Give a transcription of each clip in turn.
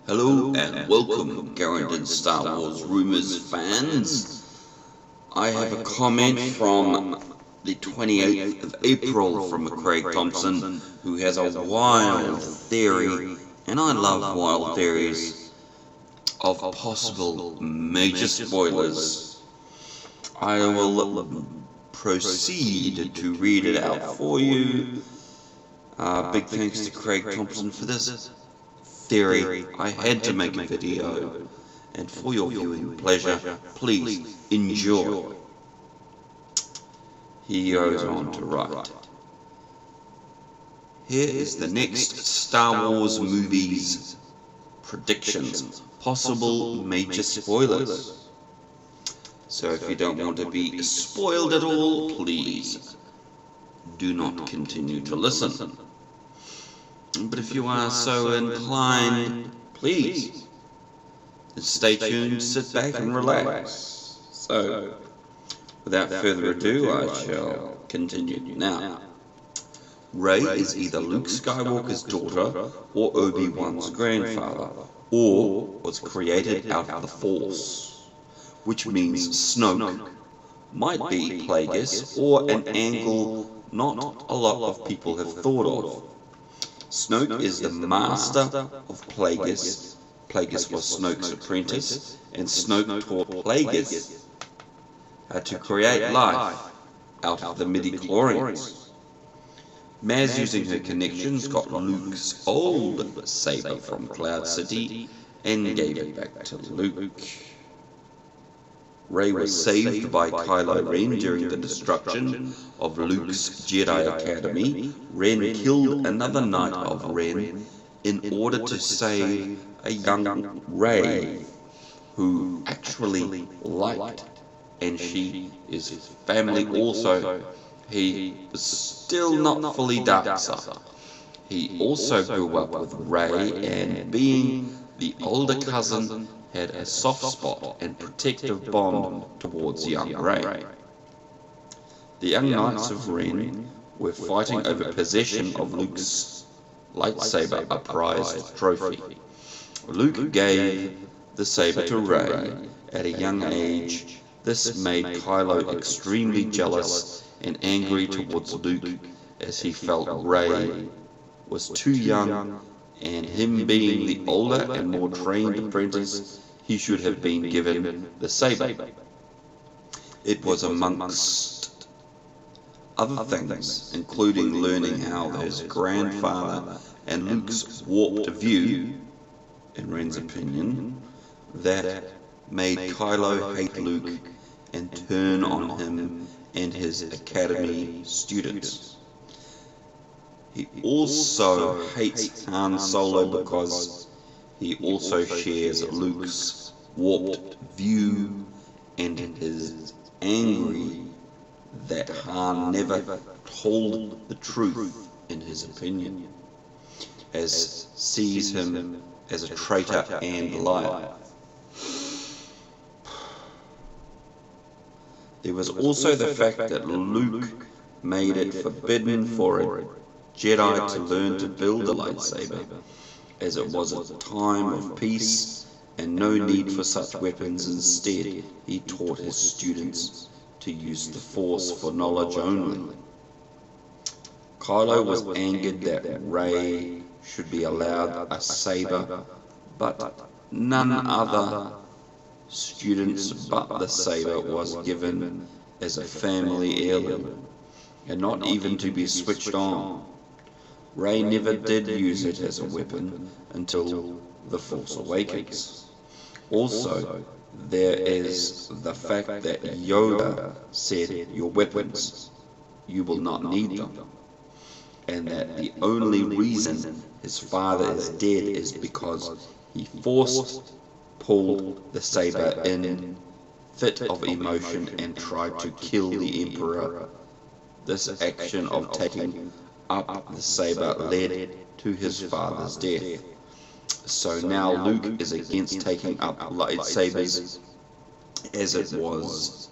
Hello and welcome, Garindan Star Wars Rumors fans. I have a comment from the 28th of April from Craig Thompson, who has a wild theory, and I love wild theories, of possible major spoilers. I will proceed to read it out for you. Big thanks to Craig Thompson for this theory. I had to make a video, and for your viewing pleasure, please enjoy. He goes on to write, here is the next Star Wars movies predictions, possible major spoilers. So if you don't want to be spoiled at all, please do not continue to listen. But if you are so inclined, please stay tuned, sit back and relax. So, without further ado, I shall continue. Now, Rey is either Luke Skywalker's daughter or Obi-Wan's grandfather, or was created out of the Force, which means Snoke might be Plagueis, or an angle not a lot of people have thought of. Snoke is the master of Plagueis. Plagueis was Snoke's apprentice, and Snoke taught Plagueis how to create life out of the midi-chlorians. Maz, using her connections, got Luke's old saber from Cloud City and gave it back to Luke. Rey was saved by Kylo Ren during the destruction of Luke's Jedi Academy. Ren killed another knight of Ren in order to save a young Rey, who actually liked, and she is family also. He was still not fully Darkseid. He also grew up with Rey, and being the older cousin, had a soft spot and protective bond towards young Rey. The young knights of Ren were fighting over possession of Luke's lightsaber, a prized trophy. Luke gave the saber to Rey at a young age. This made Kylo extremely jealous and angry towards Luke, as he felt Rey was too young, and him being the older and more trained apprentice, he should have been given the saber. It was amongst other things, including learning how his grandfather and Luke's warped view, in Ren's opinion, that made Kylo hate Luke and turn on him and his academy students. He also hates Han Solo because he also shares Luke's warped view and is angry that Han never told the truth in his opinion, as sees him as a traitor and liar. There was also the fact that Luke made it forbidden for a Jedi to learn to build a lightsaber, as it was a time of peace and no need for such weapons. Instead, he taught his students to use the Force for knowledge only. Kylo was angered that Rey should be allowed a saber, but none other students but the saber was given as a family heirloom, and not even to be switched on. Rey never did use it as a weapon until The Force Awakens. Also, there is the fact that Yoda said, "Your weapons, you will not need them," and that the only reason his father is dead is because he pulled the saber in fit of emotion and tried to kill the Emperor. This action of taking up the saber led to his father's death. So now Luke is against taking up lightsabers, as it was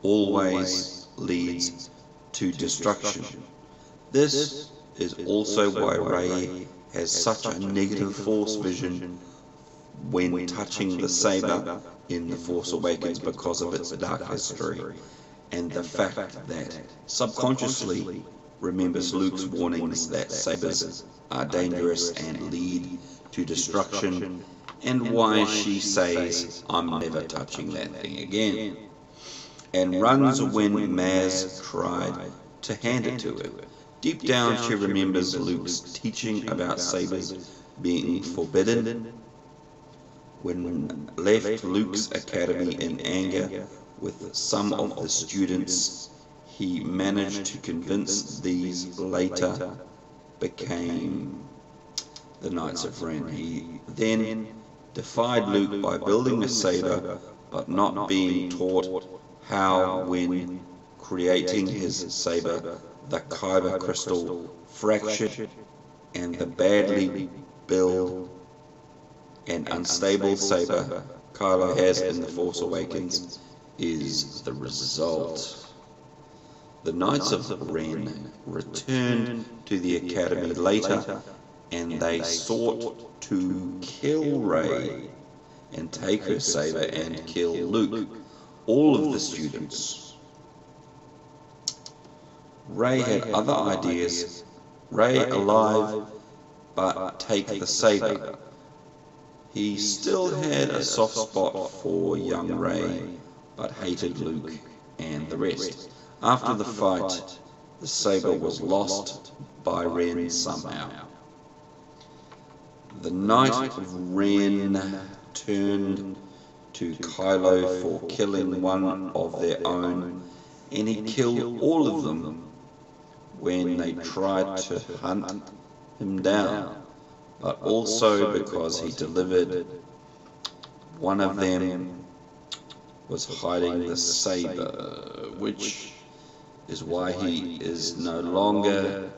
always leads to destruction. This is also why Rey has such a negative Force vision when touching the saber in The Force Awakens because of its dark history, and the fact that subconsciously remembers Luke's warnings that sabers are dangerous and lead to destruction, and why she says, "I'm never touching that thing again," and runs when Maz tried to hand it to her. Deep down she remembers Luke's teaching about sabers being forbidden. When left Luke's academy in anger with some of the students, he managed to convince these later became the Knights of Ren. He then defied Luke by building a saber, but not being taught how when creating his saber, the kyber crystal fractured, and the badly built and unstable saber Kylo has in The Force Awakens is the result. The Knights of Ren returned to the Academy later, and they sought to kill Rey and take her saber and kill Luke, all of the students. Rey had other ideas. Rey alive, but take the saber. He still had a soft spot for young Rey, but hated Luke and the rest. After the fight, the saber was lost by Ren somehow. The Knight of Ren turned to Kylo for killing one of their own, and he killed all of them when they tried to hunt him down, but also because he delivered one of them was hiding the saber, which is why he is no longer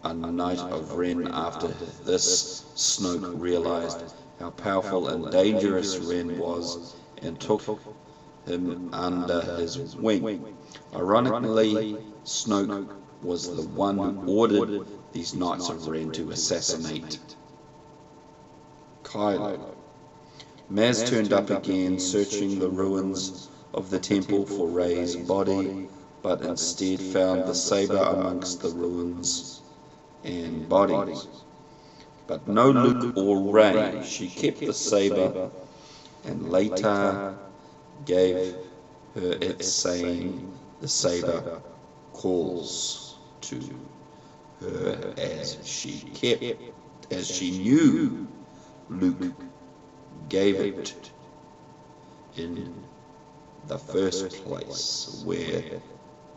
a Knight of Ren. After this, Snoke realized how powerful and dangerous Ren was and took him under his wing. Ironically, Snoke was the one who ordered these Knights of Ren to assassinate Kylo. Maz turned up again, searching the ruins of the temple for Rey's body, but instead found the saber amongst the ruins and bodies. But no Luke or Rey. She kept the saber and later gave her it, saying the saber calls to her as she knew Luke gave it in the first place, where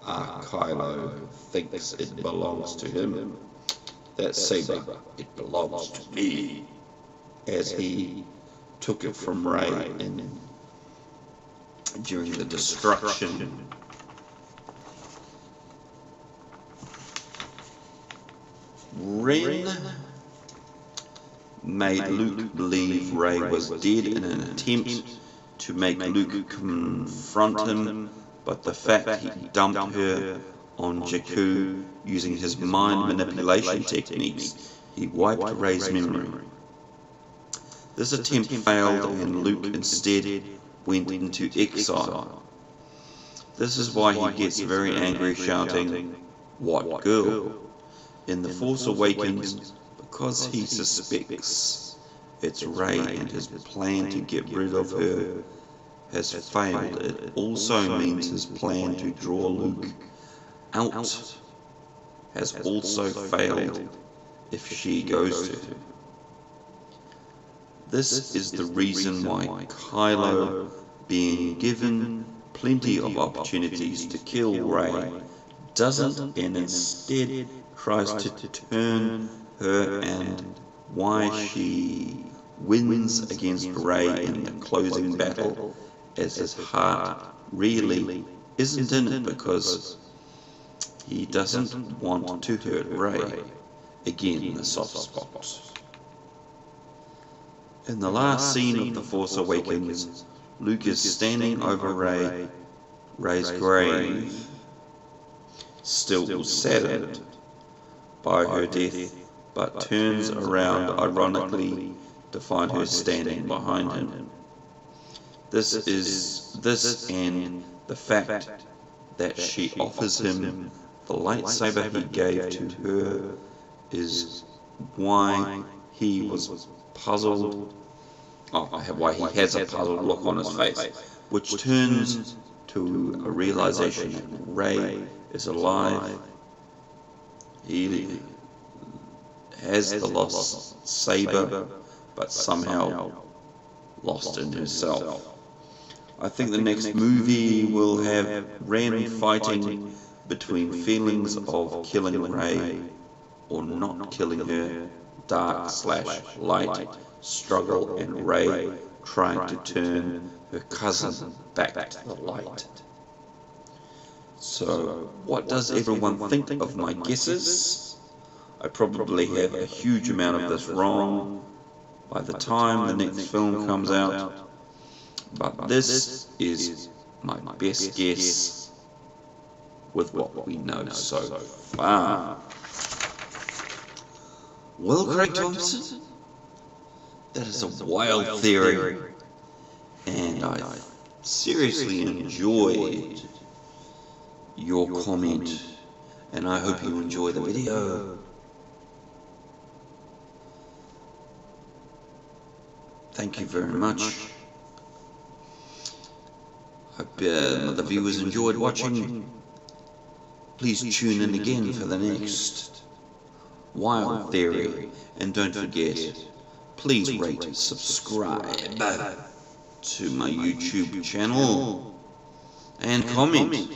Kylo thinks it belongs to him. That saber, it belongs to me, as he took it from Rey during the destruction. Ren made Luke believe Rey was dead in an attempt to make Luke confront him, but the fact he dumped her on Jakku using his mind manipulation techniques, he wiped Rey's memory. This attempt failed, and Luke instead went into exile. This is why he gets very angry, shouting, "What girl?" in The Force Awakens, because he suspects it's Rey and his plan to get rid of her has failed. It also means his plan to draw Luke out has also failed if she goes to her. This is the reason why Kylo, being given plenty of opportunities to kill Rey, doesn't, and instead tries to turn her, and why she wins against Rey in the closing battle, as his heart really isn't in it, because he doesn't want to hurt Rey. Again, the soft spot. In the last scene of The Force Awakens, Luke is standing over Rey's grave, still saddened by her death, but turns around ironically to find her standing behind him. This and the fact that she offers him the lightsaber he gave to her is why he was puzzled, why he has a puzzled look on his face, which turns to a realization that Rey is alive. He has the lost saber, but somehow lost in herself. I think the next movie will have Ren fighting between feelings of killing Rey or not killing her, dark/light struggle, and Rey trying to turn her cousin back to the light. So, what does everyone think of my guesses? I probably have a huge amount of this wrong by the time the next film comes out, but this is my best guess with what we know so far. Well, Craig Thompson, that is a wild theory, and I seriously enjoyed your comment, and I hope you enjoy the video. Thank you very much. Hope the viewers enjoyed watching. Please tune in again for the next wild theory, and don't forget, please rate and subscribe to my YouTube channel and comment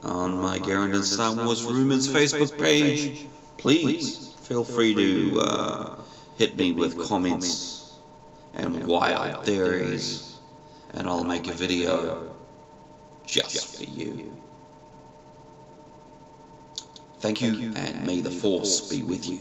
on my Garindan Star Wars Rumors Facebook page. Please feel free to hit me with comments and wild theories, and I'll make a video just for you. Thank you, and may the Force be with you.